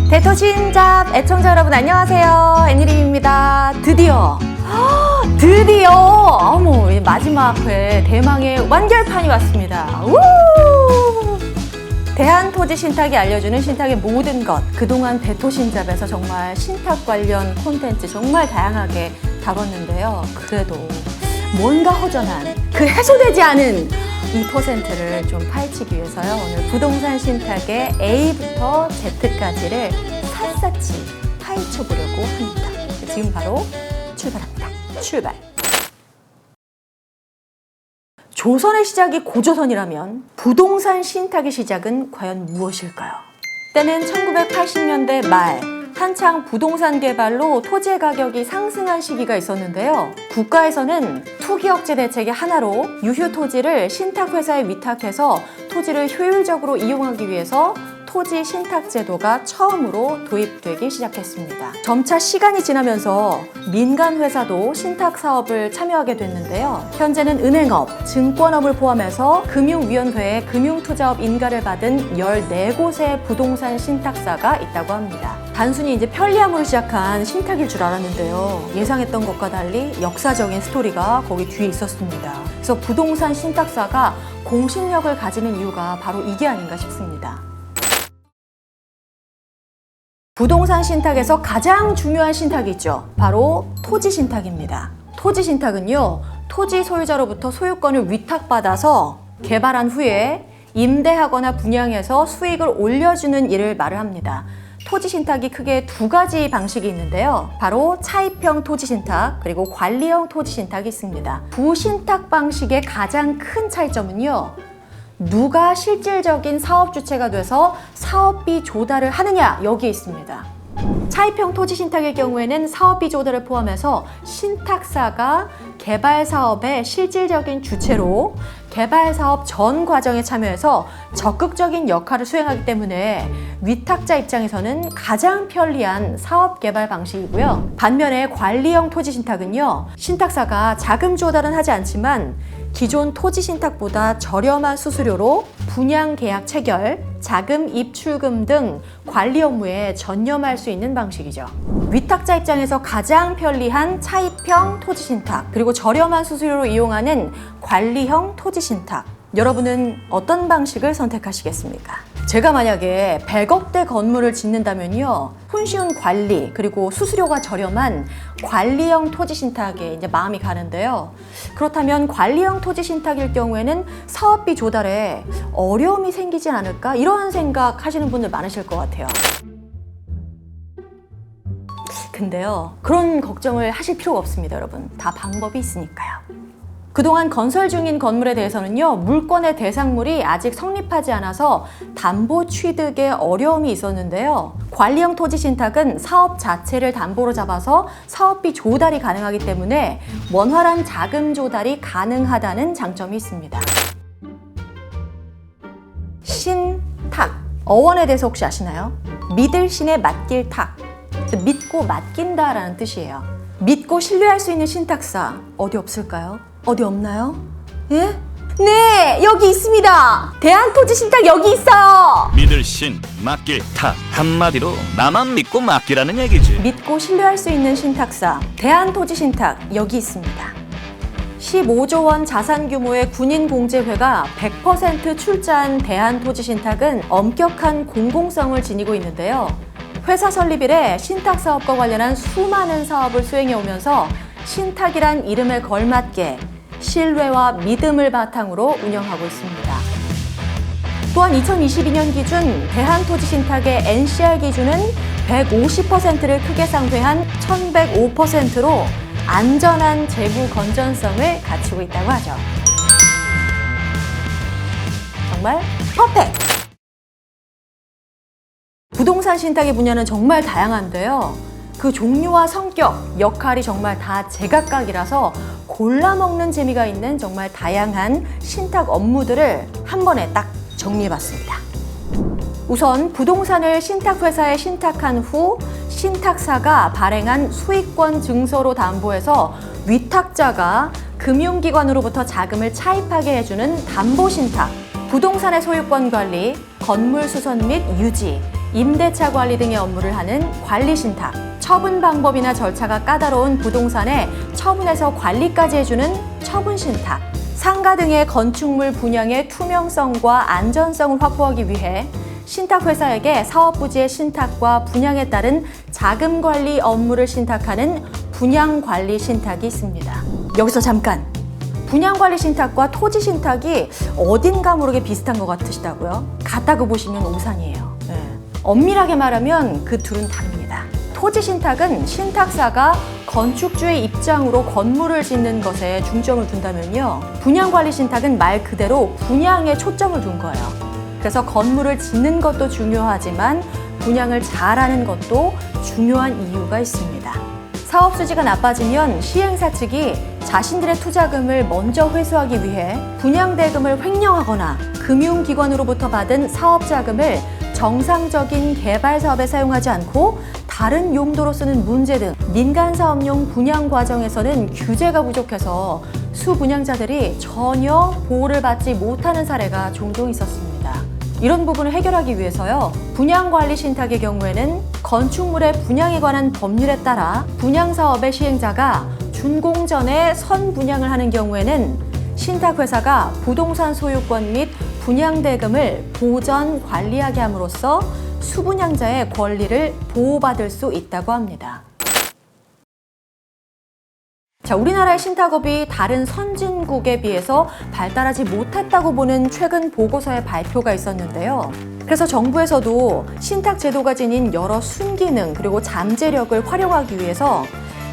대토신잡 애청자 여러분 안녕하세요. 애니림입니다. 드디어 어머 마지막 회 대망의 완결판이 왔습니다. 우! 대한토지신탁이 알려주는 신탁의 모든 것. 그동안 대토신잡에서 정말 신탁 관련 콘텐츠 정말 다양하게 다뤘는데요. 그래도 뭔가 허전한 그 해소되지 않은 2%를 좀 파헤치기 위해서요. 오늘 부동산 신탁의 A부터 Z까지를 샅샅이 파헤쳐 보려고 합니다. 지금 바로 출발합니다. 출발. 조선의 시작이 고조선이라면 부동산 신탁의 시작은 과연 무엇일까요? 때는 1980년대 말, 한창 부동산 개발로 토지의 가격이 상승한 시기가 있었는데요. 국가에서는 투기 억제 대책의 하나로 유휴 토지를 신탁회사에 위탁해서 토지를 효율적으로 이용하기 위해서 토지 신탁 제도가 처음으로 도입되기 시작했습니다. 점차 시간이 지나면서 민간 회사도 신탁 사업을 참여하게 됐는데요. 현재는 은행업, 증권업을 포함해서 금융위원회의 금융투자업 인가를 받은 14곳의 부동산 신탁사가 있다고 합니다. 단순히 이제 편리함으로 시작한 신탁일 줄 알았는데요. 예상했던 것과 달리 역사적인 스토리가 거기 뒤에 있었습니다. 그래서 부동산 신탁사가 공신력을 가지는 이유가 바로 이게 아닌가 싶습니다. 부동산 신탁에서 가장 중요한 신탁이 있죠. 바로 토지 신탁입니다. 토지 신탁은요, 토지 소유자로부터 소유권을 위탁받아서 개발한 후에 임대하거나 분양해서 수익을 올려주는 일을 말을 합니다. 토지 신탁이 크게 두 가지 방식이 있는데요. 바로 차입형 토지 신탁 그리고 관리형 토지 신탁이 있습니다. 두 신탁 방식의 가장 큰 차이점은요. 누가 실질적인 사업 주체가 돼서 사업비 조달을 하느냐 여기에 있습니다. 차입형 토지 신탁의 경우에는 사업비 조달을 포함해서 신탁사가 개발 사업의 실질적인 주체로 개발 사업 전 과정에 참여해서 적극적인 역할을 수행하기 때문에 위탁자 입장에서는 가장 편리한 사업 개발 방식이고요. 반면에 관리형 토지 신탁은요, 신탁사가 자금 조달은 하지 않지만 기존 토지 신탁보다 저렴한 수수료로 분양 계약 체결, 자금 입출금 등 관리 업무에 전념할 수 있는 방식이죠. 위탁자 입장에서 가장 편리한 차입형 토지 신탁, 그리고 저렴한 수수료로 이용하는 관리형 토지 신탁. 여러분은 어떤 방식을 선택하시겠습니까? 제가 만약에 100억대 건물을 짓는다면요, 손쉬운 관리 그리고 수수료가 저렴한 관리형 토지 신탁에 이제 마음이 가는데요. 그렇다면 관리형 토지 신탁일 경우에는 사업비 조달에 어려움이 생기지 않을까? 이런 생각 하시는 분들 많으실 것 같아요. 근데요, 그런 걱정을 하실 필요가 없습니다, 여러분. 다 방법이 있으니까요. 그동안 건설 중인 건물에 대해서는요, 물권의 대상물이 아직 성립하지 않아서 담보 취득에 어려움이 있었는데요. 관리형 토지 신탁은 사업 자체를 담보로 잡아서 사업비 조달이 가능하기 때문에 원활한 자금 조달이 가능하다는 장점이 있습니다. 신탁, 어원에 대해서 혹시 아시나요? 믿을 신에 맡길 탁, 믿고 맡긴다라는 뜻이에요. 믿고 신뢰할 수 있는 신탁사 어디 없을까요? 어디 없나요? 예? 네, 여기 있습니다. 대한토지신탁 여기 있어요. 믿을 신, 맡길 탁. 한마디로 나만 믿고 맡기라는 얘기지. 믿고 신뢰할 수 있는 신탁사 대한토지신탁 여기 있습니다. 15조 원 자산 규모의 군인공제회가 100% 출자한 대한토지신탁은 엄격한 공공성을 지니고 있는데요. 회사 설립 이래 신탁 사업과 관련한 수많은 사업을 수행해 오면서 신탁이란 이름에 걸맞게 신뢰와 믿음을 바탕으로 운영하고 있습니다. 또한 2022년 기준 대한토지신탁의 NCR 기준은 150%를 크게 상회한 1105%로 안전한 재무 건전성을 갖추고 있다고 하죠. 정말 퍼펙트! 부동산 신탁의 분야는 정말 다양한데요. 그 종류와 성격, 역할이 정말 다 제각각이라서 골라먹는 재미가 있는 정말 다양한 신탁 업무들을 한 번에 딱 정리해봤습니다. 우선 부동산을 신탁회사에 신탁한 후 신탁사가 발행한 수익권 증서로 담보해서 위탁자가 금융기관으로부터 자금을 차입하게 해주는 담보신탁, 부동산의 소유권 관리, 건물 수선 및 유지, 임대차 관리 등의 업무를 하는 관리신탁, 처분 방법이나 절차가 까다로운 부동산에 처분해서 관리까지 해주는 처분신탁, 상가 등의 건축물 분양의 투명성과 안전성을 확보하기 위해 신탁회사에게 사업부지의 신탁과 분양에 따른 자금 관리 업무를 신탁하는 분양관리 신탁이 있습니다. 여기서 잠깐! 분양관리 신탁과 토지 신탁이 어딘가 모르게 비슷한 것 같으시다고요? 같다고 보시면 오산이에요. 네. 엄밀하게 말하면 그 둘은 다릅니다. 토지 신탁은 신탁사가 건축주의 입장으로 건물을 짓는 것에 중점을 둔다면요. 분양관리 신탁은 말 그대로 분양에 초점을 둔 거예요. 그래서 건물을 짓는 것도 중요하지만 분양을 잘하는 것도 중요한 이유가 있습니다. 사업 수지가 나빠지면 시행사 측이 자신들의 투자금을 먼저 회수하기 위해 분양대금을 횡령하거나 금융기관으로부터 받은 사업자금을 정상적인 개발 사업에 사용하지 않고 다른 용도로 쓰는 문제 등 민간사업용 분양 과정에서는 규제가 부족해서 수분양자들이 전혀 보호를 받지 못하는 사례가 종종 있었습니다. 이런 부분을 해결하기 위해서요, 분양관리 신탁의 경우에는 건축물의 분양에 관한 법률에 따라 분양사업의 시행자가 준공 전에 선분양을 하는 경우에는 신탁회사가 부동산 소유권 및 분양대금을 보전 관리하게 함으로써 수분양자의 권리를 보호받을 수 있다고 합니다. 자, 우리나라의 신탁업이 다른 선진국에 비해서 발달하지 못했다고 보는 최근 보고서의 발표가 있었는데요. 그래서 정부에서도 신탁 제도가 지닌 여러 순기능 그리고 잠재력을 활용하기 위해서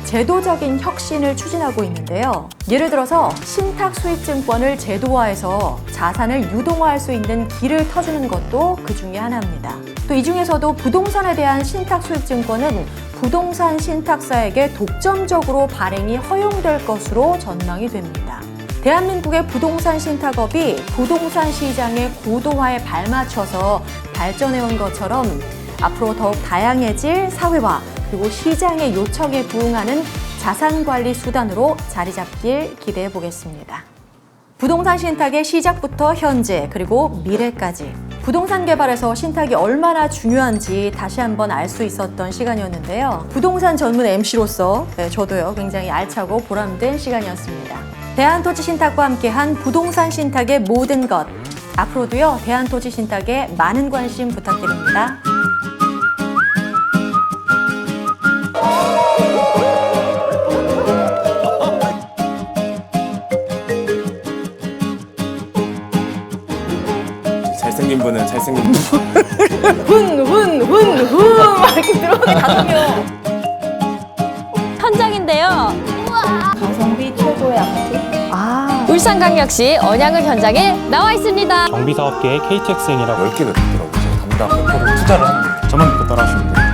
제도적인 혁신을 추진하고 있는데요. 예를 들어서 신탁 수익증권을 제도화해서 자산을 유동화할 수 있는 길을 터주는 것도 그 중에 하나입니다. 또 이 중에서도 부동산에 대한 신탁 수익증권은 부동산 신탁사에게 독점적으로 발행이 허용될 것으로 전망이 됩니다. 대한민국의 부동산 신탁업이 부동산 시장의 고도화에 발맞춰서 발전해온 것처럼 앞으로 더욱 다양해질 사회화 그리고 시장의 요청에 부응하는 자산관리 수단으로 자리 잡길 기대해 보겠습니다. 부동산 신탁의 시작부터 현재 그리고 미래까지 부동산 개발에서 신탁이 얼마나 중요한지 다시 한번 알 수 있었던 시간이었는데요. 부동산 전문 MC로서 저도요 굉장히 알차고 보람된 시간이었습니다. 대한토지신탁과 함께한 부동산 신탁의 모든 것, 앞으로도요 대한토지신탁에 많은 관심 부탁드립니다. 잘생긴 분은 잘생긴 분. 막 이렇게 들어오는 가슴이요. 현장인데요. 가성비 최고의 아파트. 울산광역시 언양을 현장에 나와 있습니다. 정비사업계의 KTX행이라고 10개가 됐더라고요. 제가 담당 목표를 투자를 하는 거예요. 저만 믿고 따라하시면 돼요.